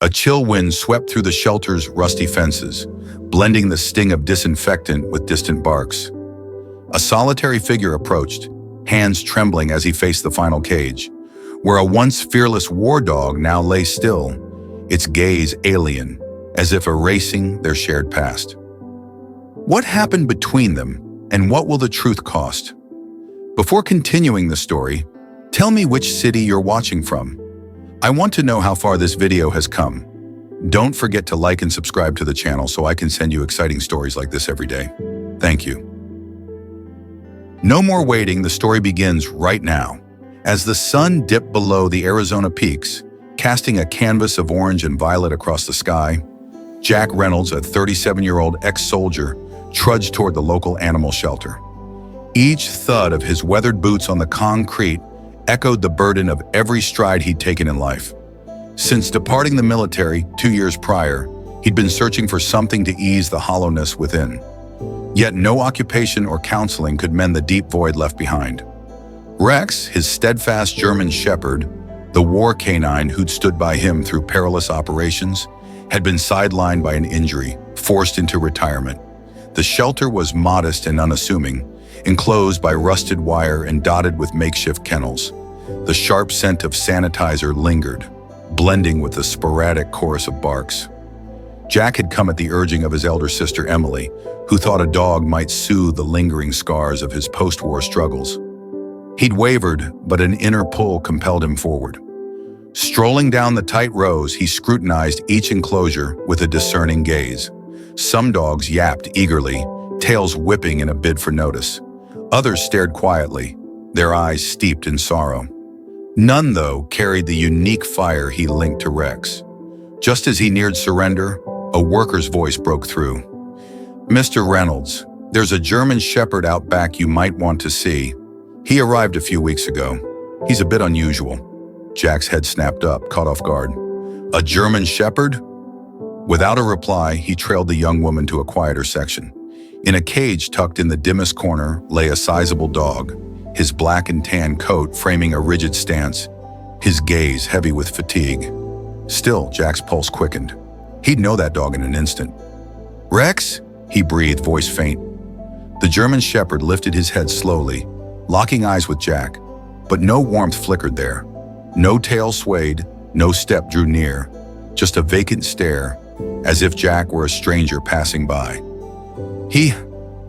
A chill wind swept through the shelter's rusty fences, blending the sting of disinfectant with distant barks. A solitary figure approached, hands trembling as he faced the final cage, where a once fearless war dog now lay still, its gaze alien, as if erasing their shared past. What happened between them, and what will the truth cost? Before continuing the story, tell me which city you're watching from. I want to know how far this video has come. Don't forget to like and subscribe to the channel so I can send you exciting stories like this every day. Thank you. No more waiting, the story begins right now. As the sun dipped below the Arizona peaks, casting a canvas of orange and violet across the sky, Jack Reynolds, a 37-year-old ex-soldier, trudged toward the local animal shelter. Each thud of his weathered boots on the concrete echoed the burden of every stride he'd taken in life. Since departing the military 2 years prior, he'd been searching for something to ease the hollowness within. Yet no occupation or counseling could mend the deep void left behind. Rex, his steadfast German shepherd, the war canine who'd stood by him through perilous operations, had been sidelined by an injury, forced into retirement. The shelter was modest and unassuming, enclosed by rusted wire and dotted with makeshift kennels. The sharp scent of sanitizer lingered, blending with the sporadic chorus of barks. Jack had come at the urging of his elder sister Emily, who thought a dog might soothe the lingering scars of his post-war struggles. He'd wavered, but an inner pull compelled him forward. Strolling down the tight rows, he scrutinized each enclosure with a discerning gaze. Some dogs yapped eagerly, tails whipping in a bid for notice. Others stared quietly, their eyes steeped in sorrow. None, though, carried the unique fire he linked to Rex. Just as he neared surrender, a worker's voice broke through. "Mr. Reynolds, there's a German shepherd out back you might want to see. He arrived a few weeks ago. He's a bit unusual." Jack's head snapped up, caught off guard. "A German shepherd?" Without a reply, he trailed the young woman to a quieter section. In a cage tucked in the dimmest corner lay a sizable dog, his black and tan coat framing a rigid stance, his gaze heavy with fatigue. Still, Jack's pulse quickened. He'd know that dog in an instant. "Rex?" he breathed, voice faint. The German shepherd lifted his head slowly, locking eyes with Jack, but no warmth flickered there. No tail swayed, no step drew near, just a vacant stare, as if Jack were a stranger passing by.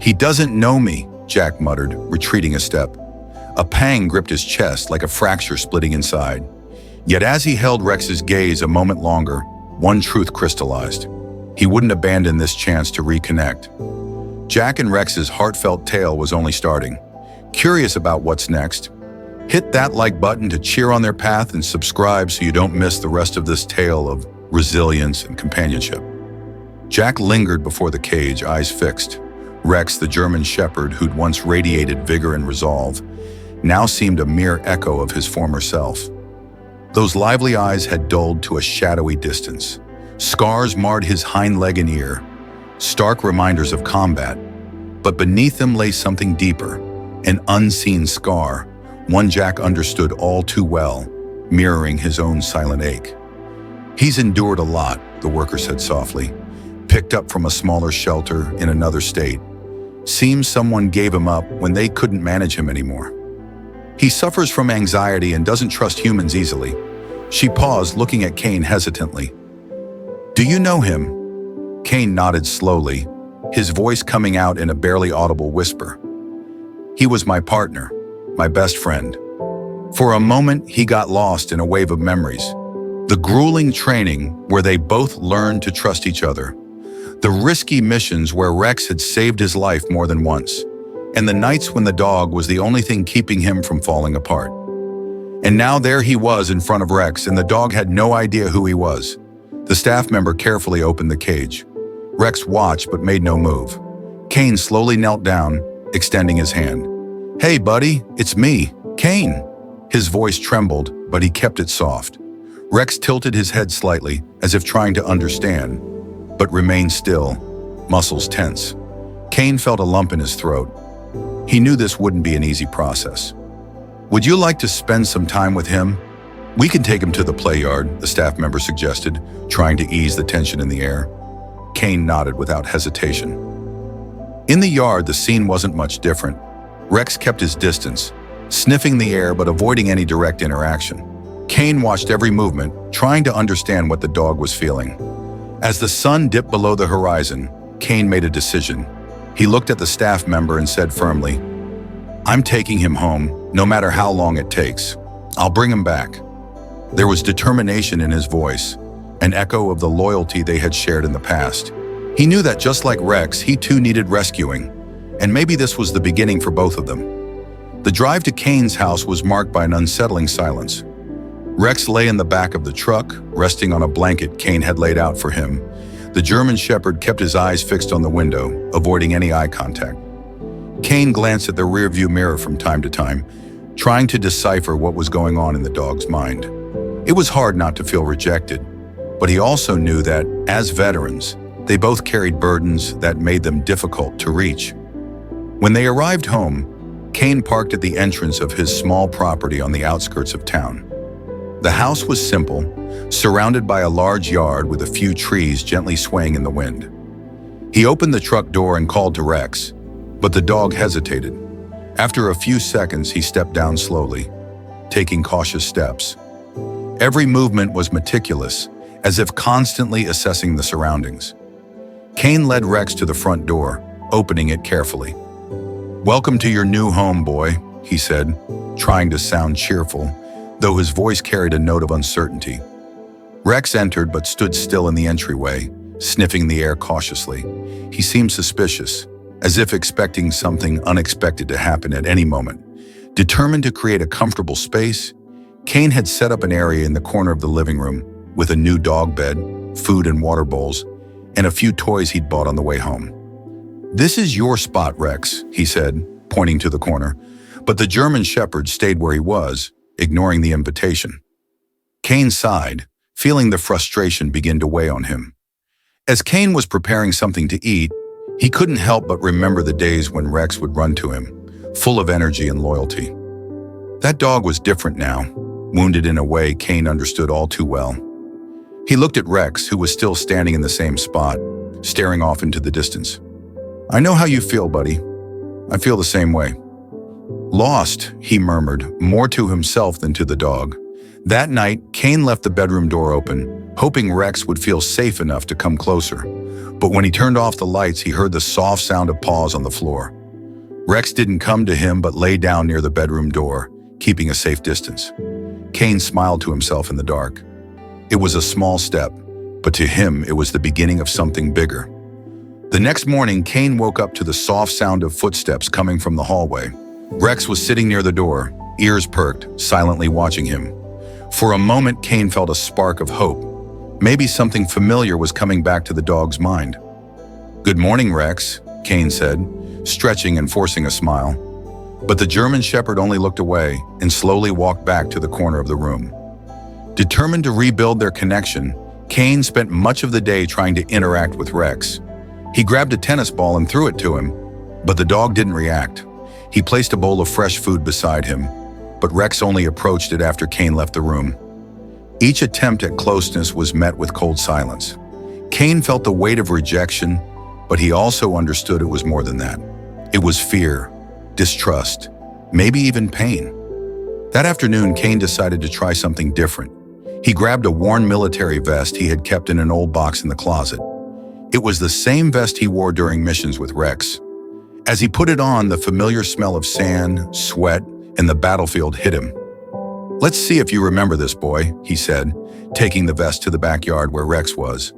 He doesn't know me," Jack muttered, retreating a step. A pang gripped his chest like a fracture splitting inside. Yet as he held Rex's gaze a moment longer, one truth crystallized. He wouldn't abandon this chance to reconnect. Jack and Rex's heartfelt tale was only starting. Curious about what's next? Hit that like button to cheer on their path and subscribe so you don't miss the rest of this tale of resilience and companionship. Jack lingered before the cage, eyes fixed. Rex, the German shepherd who'd once radiated vigor and resolve, now seemed a mere echo of his former self. Those lively eyes had dulled to a shadowy distance. Scars marred his hind leg and ear, stark reminders of combat. But beneath them lay something deeper, an unseen scar, one Jack understood all too well, mirroring his own silent ache. "He's endured a lot," the worker said softly. "Picked up from a smaller shelter in another state. Seems someone gave him up when they couldn't manage him anymore. He suffers from anxiety and doesn't trust humans easily." She paused, looking at Kane hesitantly. "Do you know him?" Kane nodded slowly, his voice coming out in a barely audible whisper. "He was my partner, my best friend. For a moment, he got lost in a wave of memories. The grueling training where they both learned to trust each other. The risky missions where Rex had saved his life more than once. And the nights when the dog was the only thing keeping him from falling apart. And now there he was in front of Rex, and the dog had no idea who he was." The staff member carefully opened the cage. Rex watched but made no move. Kane slowly knelt down, extending his hand. "Hey, buddy, it's me, Kane." His voice trembled, but he kept it soft. Rex tilted his head slightly, as if trying to understand, but remained still, muscles tense. Kane felt a lump in his throat. He knew this wouldn't be an easy process. "Would you like to spend some time with him?" "We can take him to the play yard," the staff member suggested, trying to ease the tension in the air. Kane nodded without hesitation. In the yard, the scene wasn't much different. Rex kept his distance, sniffing the air but avoiding any direct interaction. Kane watched every movement, trying to understand what the dog was feeling. As the sun dipped below the horizon, Kane made a decision. He looked at the staff member and said firmly, "I'm taking him home, no matter how long it takes. I'll bring him back." There was determination in his voice, an echo of the loyalty they had shared in the past. He knew that just like Rex, he too needed rescuing, and maybe this was the beginning for both of them. The drive to Kane's house was marked by an unsettling silence. Rex lay in the back of the truck, resting on a blanket Kane had laid out for him. The German Shepherd kept his eyes fixed on the window, avoiding any eye contact. Kane glanced at the rearview mirror from time to time, trying to decipher what was going on in the dog's mind. It was hard not to feel rejected, but he also knew that, as veterans, they both carried burdens that made them difficult to reach. When they arrived home, Kane parked at the entrance of his small property on the outskirts of town. The house was simple, surrounded by a large yard with a few trees gently swaying in the wind. He opened the truck door and called to Rex, but the dog hesitated. After a few seconds, he stepped down slowly, taking cautious steps. Every movement was meticulous, as if constantly assessing the surroundings. Kane led Rex to the front door, opening it carefully. "Welcome to your new home, boy," he said, trying to sound cheerful, though his voice carried a note of uncertainty. Rex entered but stood still in the entryway, sniffing the air cautiously. He seemed suspicious, as if expecting something unexpected to happen at any moment. Determined to create a comfortable space, Kane had set up an area in the corner of the living room with a new dog bed, food and water bowls, and a few toys he'd bought on the way home. "This is your spot, Rex," he said, pointing to the corner, but the German Shepherd stayed where he was, ignoring the invitation. Kane sighed, feeling the frustration begin to weigh on him. As Kane was preparing something to eat, he couldn't help but remember the days when Rex would run to him, full of energy and loyalty. That dog was different now, wounded in a way Kane understood all too well. He looked at Rex, who was still standing in the same spot, staring off into the distance. "I know how you feel, buddy. I feel the same way." "Lost," he murmured, more to himself than to the dog. That night, Kane left the bedroom door open, hoping Rex would feel safe enough to come closer. But when he turned off the lights, he heard the soft sound of paws on the floor. Rex didn't come to him but lay down near the bedroom door, keeping a safe distance. Kane smiled to himself in the dark. It was a small step, but to him it was the beginning of something bigger. The next morning, Kane woke up to the soft sound of footsteps coming from the hallway. Rex was sitting near the door, ears perked, silently watching him. For a moment, Kane felt a spark of hope. Maybe something familiar was coming back to the dog's mind. "Good morning, Rex," Kane said, stretching and forcing a smile. But the German Shepherd only looked away and slowly walked back to the corner of the room. Determined to rebuild their connection, Kane spent much of the day trying to interact with Rex. He grabbed a tennis ball and threw it to him, but the dog didn't react. He placed a bowl of fresh food beside him, but Rex only approached it after Kane left the room. Each attempt at closeness was met with cold silence. Kane felt the weight of rejection, but he also understood it was more than that. It was fear, distrust, maybe even pain. That afternoon, Kane decided to try something different. He grabbed a worn military vest he had kept in an old box in the closet. It was the same vest he wore during missions with Rex. As he put it on, the familiar smell of sand, sweat, and the battlefield hit him. "Let's see if you remember this, boy," he said, taking the vest to the backyard where Rex was.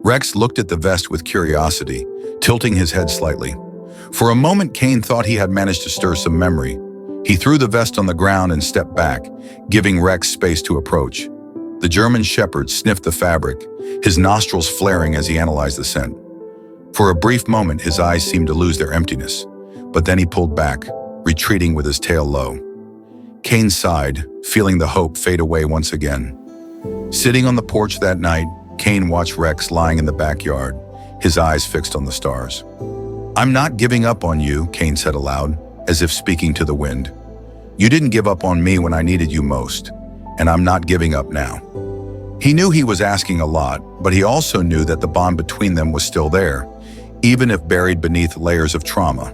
Rex looked at the vest with curiosity, tilting his head slightly. For a moment, Kane thought he had managed to stir some memory. He threw the vest on the ground and stepped back, giving Rex space to approach. The German Shepherd sniffed the fabric, his nostrils flaring as he analyzed the scent. For a brief moment, his eyes seemed to lose their emptiness, but then he pulled back, retreating with his tail low. Kane sighed, feeling the hope fade away once again. Sitting on the porch that night, Kane watched Rex lying in the backyard, his eyes fixed on the stars. "I'm not giving up on you," Kane said aloud, as if speaking to the wind. "You didn't give up on me when I needed you most, and I'm not giving up now." He knew he was asking a lot, but he also knew that the bond between them was still there, even if buried beneath layers of trauma.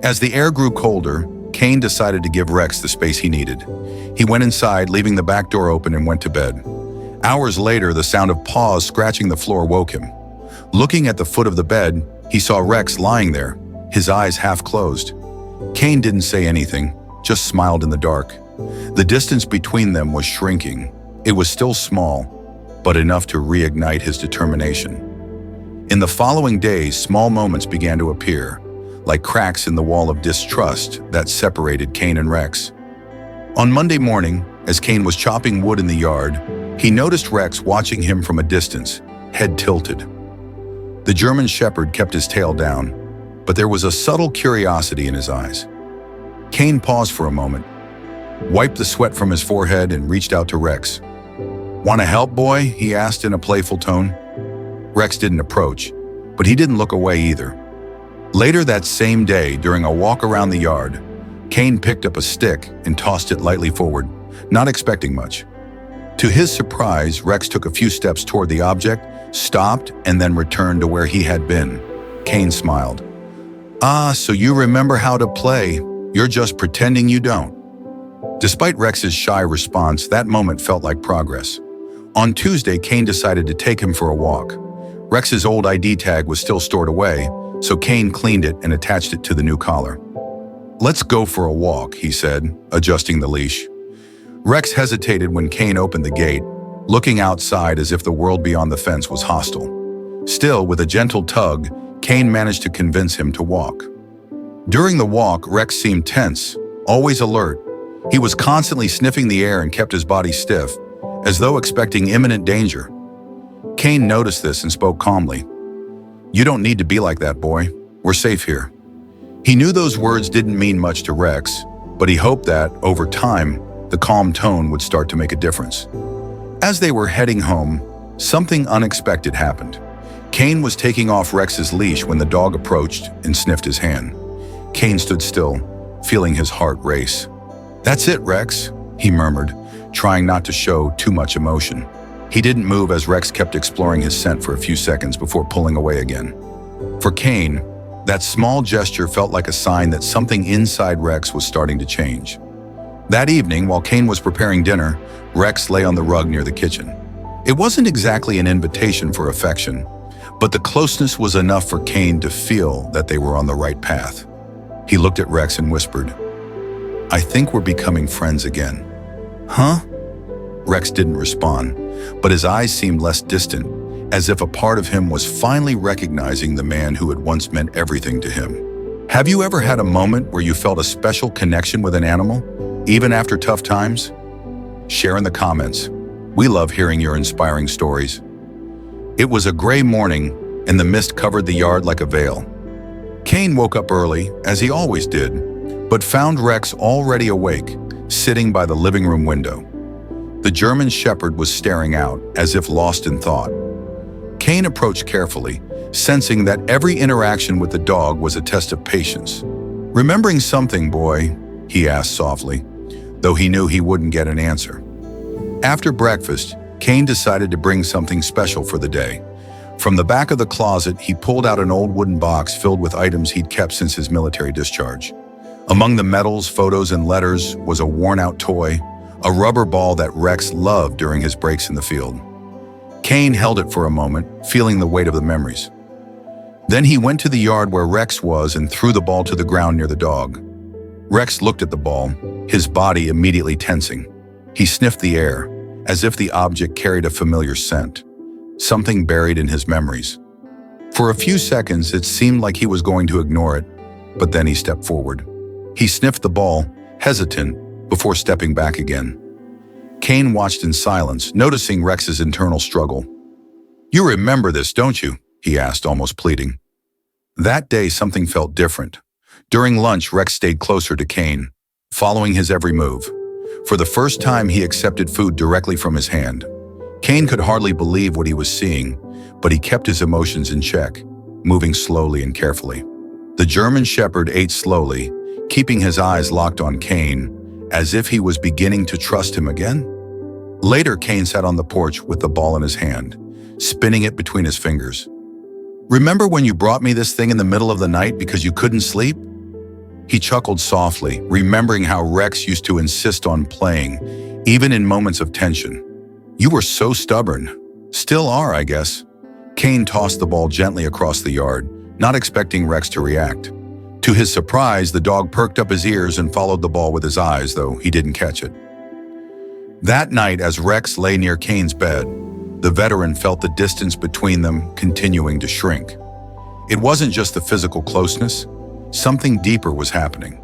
As the air grew colder, Kane decided to give Rex the space he needed. He went inside, leaving the back door open, and went to bed. Hours later, the sound of paws scratching the floor woke him. Looking at the foot of the bed, he saw Rex lying there, his eyes half closed. Kane didn't say anything, just smiled in the dark. The distance between them was shrinking. It was still small, but enough to reignite his determination. In the following days, small moments began to appear, like cracks in the wall of distrust that separated Kane and Rex. On Monday morning, as Kane was chopping wood in the yard, he noticed Rex watching him from a distance, head tilted. The German Shepherd kept his tail down, but there was a subtle curiosity in his eyes. Kane paused for a moment, wiped the sweat from his forehead, and reached out to Rex. "Want to help, boy?" he asked in a playful tone. Rex didn't approach, but he didn't look away either. Later that same day, during a walk around the yard, Kane picked up a stick and tossed it lightly forward, not expecting much. To his surprise, Rex took a few steps toward the object, stopped, and then returned to where he had been. Kane smiled. "Ah, so you remember how to play. You're just pretending you don't." Despite Rex's shy response, that moment felt like progress. On Tuesday, Kane decided to take him for a walk. Rex's old ID tag was still stored away, so Kane cleaned it and attached it to the new collar. "Let's go for a walk," he said, adjusting the leash. Rex hesitated when Kane opened the gate, looking outside as if the world beyond the fence was hostile. Still, with a gentle tug, Kane managed to convince him to walk. During the walk, Rex seemed tense, always alert. He was constantly sniffing the air and kept his body stiff, as though expecting imminent danger. Kane noticed this and spoke calmly. "You don't need to be like that, boy. We're safe here." He knew those words didn't mean much to Rex, but he hoped that, over time, the calm tone would start to make a difference. As they were heading home, something unexpected happened. Kane was taking off Rex's leash when the dog approached and sniffed his hand. Kane stood still, feeling his heart race. "That's it, Rex," he murmured, trying not to show too much emotion. He didn't move as Rex kept exploring his scent for a few seconds before pulling away again. For Kane, that small gesture felt like a sign that something inside Rex was starting to change. That evening, while Kane was preparing dinner, Rex lay on the rug near the kitchen. It wasn't exactly an invitation for affection, but the closeness was enough for Kane to feel that they were on the right path. He looked at Rex and whispered, "I think we're becoming friends again." "Huh?" Rex didn't respond, but his eyes seemed less distant, as if a part of him was finally recognizing the man who had once meant everything to him. Have you ever had a moment where you felt a special connection with an animal, even after tough times? Share in the comments. We love hearing your inspiring stories. It was a gray morning, and the mist covered the yard like a veil. Kane woke up early, as he always did, but found Rex already awake, sitting by the living room window. The German Shepherd was staring out, as if lost in thought. Kane approached carefully, sensing that every interaction with the dog was a test of patience. "Remembering something, boy?" he asked softly, though he knew he wouldn't get an answer. After breakfast, Kane decided to bring something special for the day. From the back of the closet, he pulled out an old wooden box filled with items he'd kept since his military discharge. Among the medals, photos, and letters was a worn-out toy, a rubber ball that Rex loved during his breaks in the field. Kane held it for a moment, feeling the weight of the memories. Then he went to the yard where Rex was and threw the ball to the ground near the dog. Rex looked at the ball, his body immediately tensing. He sniffed the air, as if the object carried a familiar scent, something buried in his memories. For a few seconds, it seemed like he was going to ignore it, but then he stepped forward. He sniffed the ball, hesitant, before stepping back again. Kane watched in silence, noticing Rex's internal struggle. "You remember this, don't you?" he asked, almost pleading. That day, something felt different. During lunch, Rex stayed closer to Kane, following his every move. For the first time, he accepted food directly from his hand. Kane could hardly believe what he was seeing, but he kept his emotions in check, moving slowly and carefully. The German Shepherd ate slowly, keeping his eyes locked on Kane, as if he was beginning to trust him again. Later, Kane sat on the porch with the ball in his hand, spinning it between his fingers. "Remember when you brought me this thing in the middle of the night because you couldn't sleep?" He chuckled softly, remembering how Rex used to insist on playing, even in moments of tension. "You were so stubborn. Still are, I guess." Kane tossed the ball gently across the yard, not expecting Rex to react. To his surprise, the dog perked up his ears and followed the ball with his eyes, though he didn't catch it. That night, as Rex lay near Kane's bed, the veteran felt the distance between them continuing to shrink. It wasn't just the physical closeness. Something deeper was happening.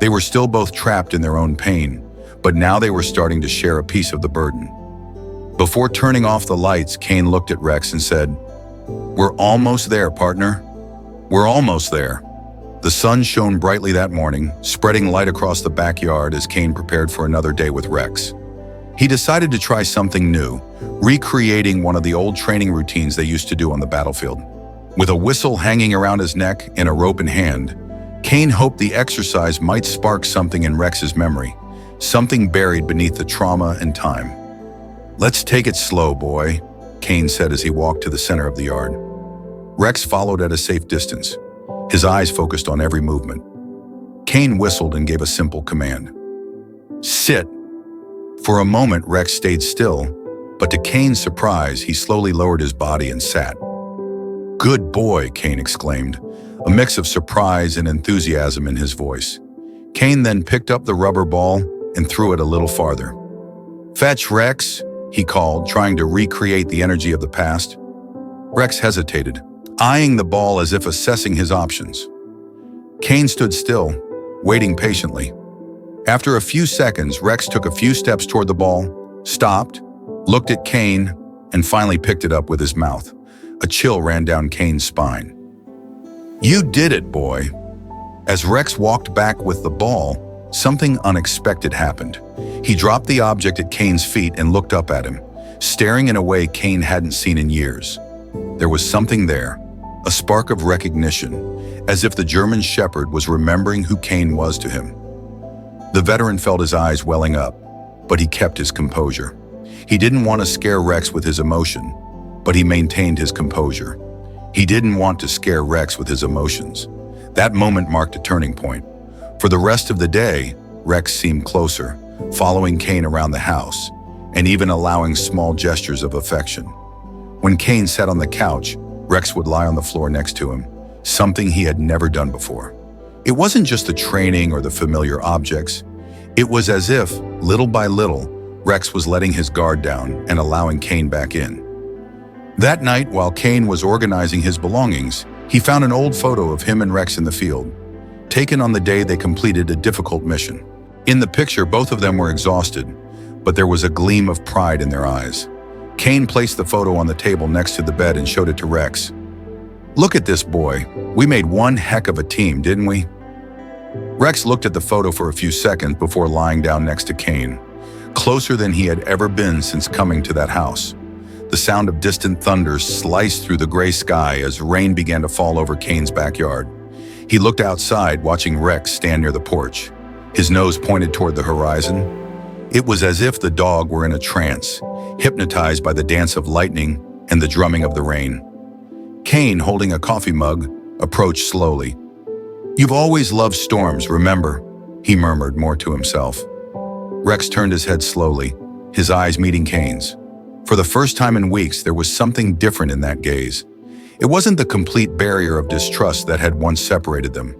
They were still both trapped in their own pain, but now they were starting to share a piece of the burden. Before turning off the lights, Kane looked at Rex and said, "We're almost there, partner. We're almost there." The sun shone brightly that morning, spreading light across the backyard as Kane prepared for another day with Rex. He decided to try something new, recreating one of the old training routines they used to do on the battlefield. With a whistle hanging around his neck and a rope in hand, Kane hoped the exercise might spark something in Rex's memory, something buried beneath the trauma and time. "Let's take it slow, boy," Kane said as he walked to the center of the yard. Rex followed at a safe distance, his eyes focused on every movement. Kane whistled and gave a simple command. "Sit." For a moment, Rex stayed still, but to Kane's surprise, he slowly lowered his body and sat. "Good boy," Kane exclaimed, a mix of surprise and enthusiasm in his voice. Kane then picked up the rubber ball and threw it a little farther. "Fetch, Rex," he called, trying to recreate the energy of the past. Rex hesitated, eyeing the ball as if assessing his options. Kane stood still, waiting patiently. After a few seconds, Rex took a few steps toward the ball, stopped, looked at Kane, and finally picked it up with his mouth. A chill ran down Kane's spine. "You did it, boy." As Rex walked back with the ball, something unexpected happened. He dropped the object at Kane's feet and looked up at him, staring in a way Kane hadn't seen in years. There was something there, a spark of recognition, as if the German Shepherd was remembering who Kane was to him. The veteran felt his eyes welling up, but he kept his composure. He didn't want to scare Rex with his emotion, but he maintained his composure. He didn't want to scare Rex with his emotions. That moment marked a turning point. For the rest of the day, Rex seemed closer, following Kane around the house, and even allowing small gestures of affection. When Kane sat on the couch, Rex would lie on the floor next to him, something he had never done before. It wasn't just the training or the familiar objects. It was as if, little by little, Rex was letting his guard down and allowing Kane back in. That night, while Kane was organizing his belongings, he found an old photo of him and Rex in the field, taken on the day they completed a difficult mission. In the picture, both of them were exhausted, but there was a gleam of pride in their eyes. Kane placed the photo on the table next to the bed and showed it to Rex. "Look at this, boy. We made one heck of a team, didn't we?" Rex looked at the photo for a few seconds before lying down next to Kane, closer than he had ever been since coming to that house. The sound of distant thunder sliced through the gray sky as rain began to fall over Kane's backyard. He looked outside, watching Rex stand near the porch, his nose pointed toward the horizon. It was as if the dog were in a trance, hypnotized by the dance of lightning and the drumming of the rain. Kane, holding a coffee mug, approached slowly. "You've always loved storms, remember?" he murmured, more to himself. Rex turned his head slowly, his eyes meeting Kane's. For the first time in weeks, there was something different in that gaze. It wasn't the complete barrier of distrust that had once separated them.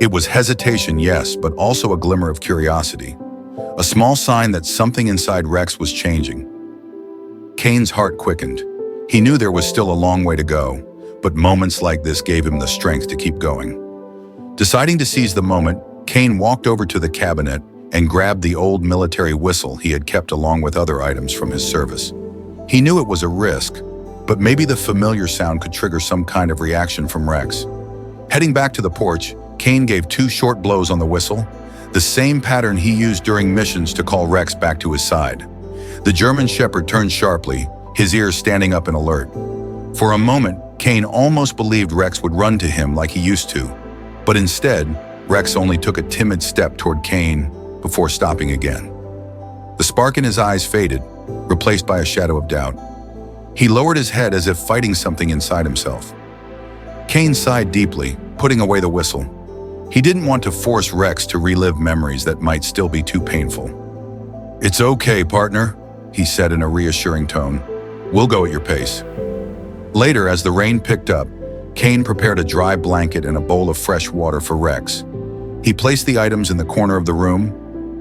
It was hesitation, yes, but also a glimmer of curiosity. A small sign that something inside Rex was changing. Kane's heart quickened. He knew there was still a long way to go, but moments like this gave him the strength to keep going. Deciding to seize the moment, Kane walked over to the cabinet and grabbed the old military whistle he had kept along with other items from his service. He knew it was a risk, but maybe the familiar sound could trigger some kind of reaction from Rex. Heading back to the porch, Kane gave 2 short blows on the whistle, the same pattern he used during missions to call Rex back to his side. The German Shepherd turned sharply, his ears standing up in alert. For a moment, Kane almost believed Rex would run to him like he used to, but instead, Rex only took a timid step toward Kane before stopping again. The spark in his eyes faded, replaced by a shadow of doubt. He lowered his head as if fighting something inside himself. Kane sighed deeply, putting away the whistle. He didn't want to force Rex to relive memories that might still be too painful. "It's okay, partner," he said in a reassuring tone. "We'll go at your pace." Later, as the rain picked up, Kane prepared a dry blanket and a bowl of fresh water for Rex. He placed the items in the corner of the room,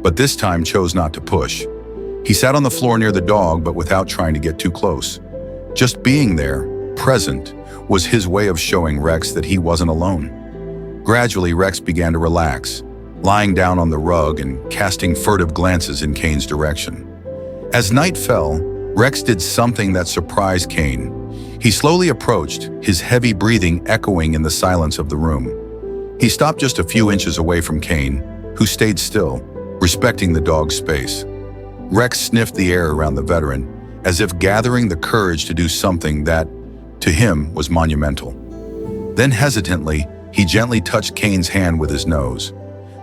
but this time chose not to push. He sat on the floor near the dog, but without trying to get too close. Just being there, present, was his way of showing Rex that he wasn't alone. Gradually, Rex began to relax, lying down on the rug and casting furtive glances in Kane's direction. As night fell, Rex did something that surprised Kane. He slowly approached, his heavy breathing echoing in the silence of the room. He stopped just a few inches away from Kane, who stayed still, respecting the dog's space. Rex sniffed the air around the veteran, as if gathering the courage to do something that, to him, was monumental. Then hesitantly, he gently touched Kane's hand with his nose.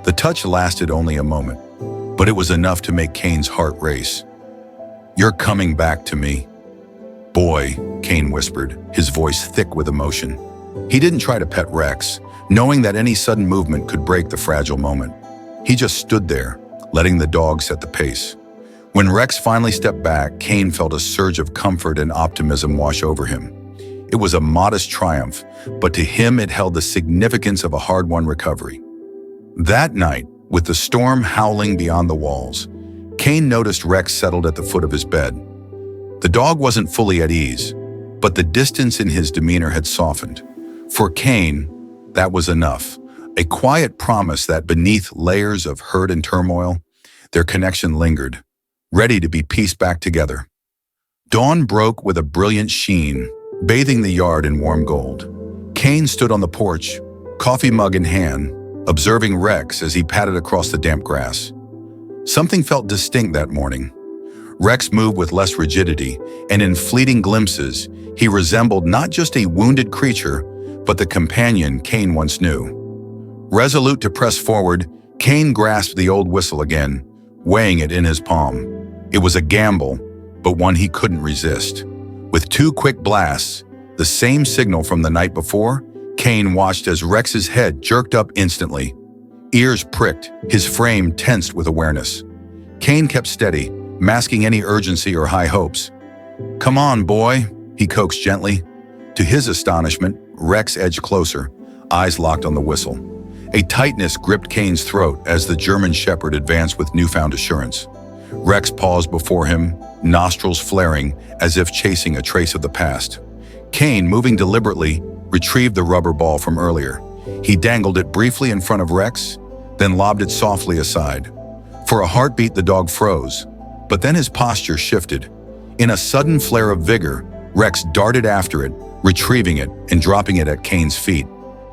The touch lasted only a moment, but it was enough to make Kane's heart race. "You're coming back to me." "Boy," Kane whispered, his voice thick with emotion. He didn't try to pet Rex, knowing that any sudden movement could break the fragile moment. He just stood there, letting the dog set the pace. When Rex finally stepped back, Kane felt a surge of comfort and optimism wash over him. It was a modest triumph, but to him it held the significance of a hard-won recovery. That night, with the storm howling beyond the walls, Kane noticed Rex settled at the foot of his bed. The dog wasn't fully at ease, but the distance in his demeanor had softened. For Kane, that was enough, a quiet promise that beneath layers of hurt and turmoil, their connection lingered, ready to be pieced back together. Dawn broke with a brilliant sheen, bathing the yard in warm gold. Kane stood on the porch, coffee mug in hand, observing Rex as he padded across the damp grass. Something felt distinct that morning. Rex moved with less rigidity, and in fleeting glimpses, he resembled not just a wounded creature, but the companion Kane once knew. Resolute to press forward, Kane grasped the old whistle again, weighing it in his palm. It was a gamble, but one he couldn't resist. With 2 quick blasts, the same signal from the night before, Kane watched as Rex's head jerked up instantly. Ears pricked, his frame tensed with awareness. Kane kept steady, masking any urgency or high hopes. "Come on, boy," he coaxed gently. To his astonishment, Rex edged closer, eyes locked on the whistle. A tightness gripped Kane's throat as the German shepherd advanced with newfound assurance. Rex paused before him, nostrils flaring as if chasing a trace of the past. Kane, moving deliberately, retrieved the rubber ball from earlier. He dangled it briefly in front of Rex, then lobbed it softly aside. For a heartbeat, the dog froze, but then his posture shifted. In a sudden flare of vigor, Rex darted after it, retrieving it and dropping it at Kane's feet.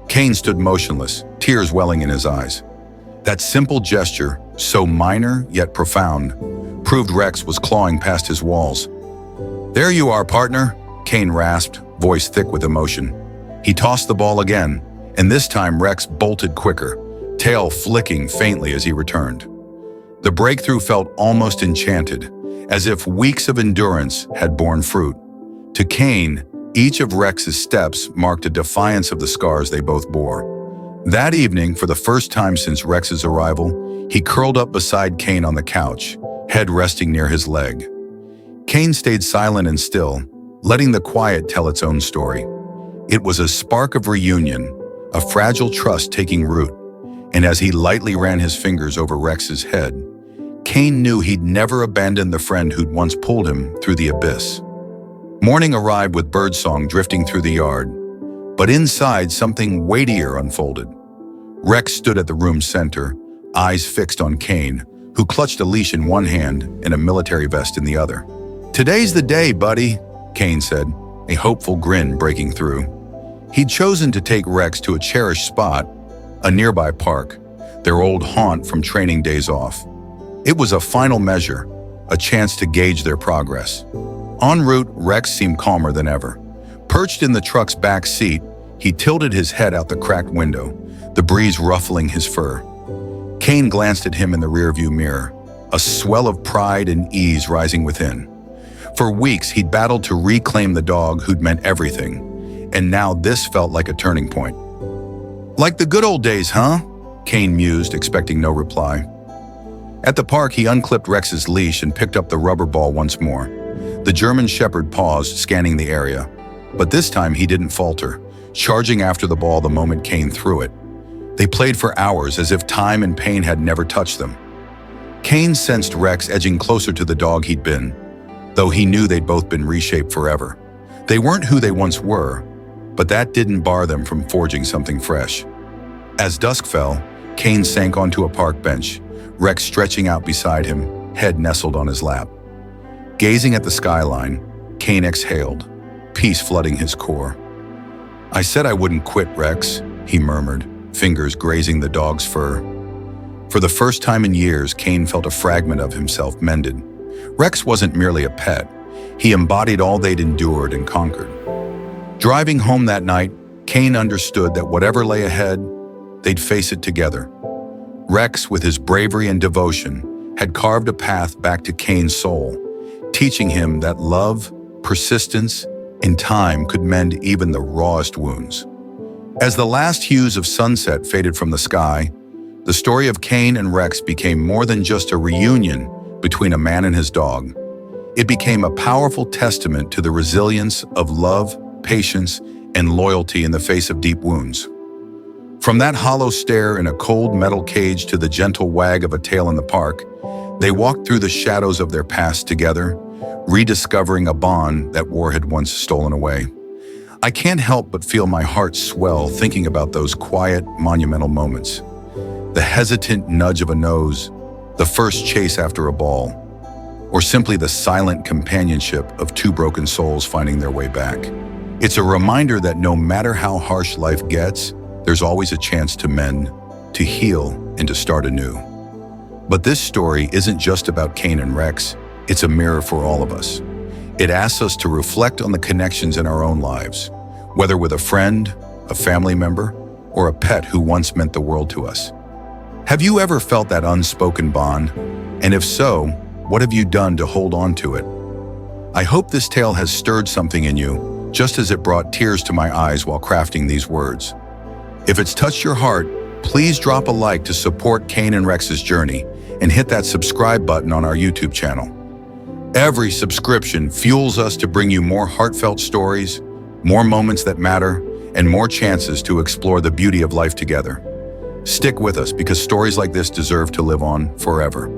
Kane stood motionless, tears welling in his eyes. That simple gesture, so minor yet profound, proved Rex was clawing past his walls. "There you are, partner," Kane rasped, voice thick with emotion. He tossed the ball again, and this time Rex bolted quicker, tail flicking faintly as he returned. The breakthrough felt almost enchanted, as if weeks of endurance had borne fruit. To Kane, each of Rex's steps marked a defiance of the scars they both bore. That evening, for the first time since Rex's arrival, he curled up beside Kane on the couch, head resting near his leg. Kane stayed silent and still, letting the quiet tell its own story. It was a spark of reunion, a fragile trust taking root, and as he lightly ran his fingers over Rex's head, Kane knew he'd never abandoned the friend who'd once pulled him through the abyss. Morning arrived with birdsong drifting through the yard, but inside something weightier unfolded. Rex stood at the room's center, eyes fixed on Kane, who clutched a leash in one hand and a military vest in the other. "Today's the day, buddy," Kane said, a hopeful grin breaking through. He'd chosen to take Rex to a cherished spot, a nearby park, their old haunt from training days off. It was a final measure, a chance to gauge their progress. En route, Rex seemed calmer than ever. Perched in the truck's back seat, he tilted his head out the cracked window, the breeze ruffling his fur. Kane glanced at him in the rearview mirror, a swell of pride and ease rising within. For weeks, he'd battled to reclaim the dog who'd meant everything, and now this felt like a turning point. Like the good old days, huh? Kane mused, expecting no reply. At the park, he unclipped Rex's leash and picked up the rubber ball once more. The German Shepherd paused, scanning the area. But this time he didn't falter, charging after the ball the moment Kane threw it. They played for hours as if time and pain had never touched them. Kane sensed Rex edging closer to the dog he'd been, though he knew they'd both been reshaped forever. They weren't who they once were, but that didn't bar them from forging something fresh. As dusk fell, Kane sank onto a park bench, Rex stretching out beside him, head nestled on his lap. Gazing at the skyline, Kane exhaled, peace flooding his core. "I said I wouldn't quit, Rex," he murmured, fingers grazing the dog's fur. For the first time in years, Kane felt a fragment of himself mended. Rex wasn't merely a pet. He embodied all they'd endured and conquered. Driving home that night, Kane understood that whatever lay ahead, they'd face it together. Rex, with his bravery and devotion, had carved a path back to Kane's soul, teaching him that love, persistence, and time could mend even the rawest wounds. As the last hues of sunset faded from the sky, the story of Kane and Rex became more than just a reunion between a man and his dog. It became a powerful testament to the resilience of love, patience, and loyalty in the face of deep wounds. From that hollow stare in a cold metal cage to the gentle wag of a tail in the park, they walked through the shadows of their past together, rediscovering a bond that war had once stolen away. I can't help but feel my heart swell thinking about those quiet, monumental moments. The hesitant nudge of a nose, the first chase after a ball, or simply the silent companionship of two broken souls finding their way back. It's a reminder that no matter how harsh life gets, there's always a chance to mend, to heal, and to start anew. But this story isn't just about Kane and Rex, it's a mirror for all of us. It asks us to reflect on the connections in our own lives, whether with a friend, a family member, or a pet who once meant the world to us. Have you ever felt that unspoken bond? And if so, what have you done to hold on to it? I hope this tale has stirred something in you, just as it brought tears to my eyes while crafting these words. If it's touched your heart, please drop a like to support Kane and Rex's journey and hit that subscribe button on our YouTube channel. Every subscription fuels us to bring you more heartfelt stories, more moments that matter, and more chances to explore the beauty of life together. Stick with us because stories like this deserve to live on forever.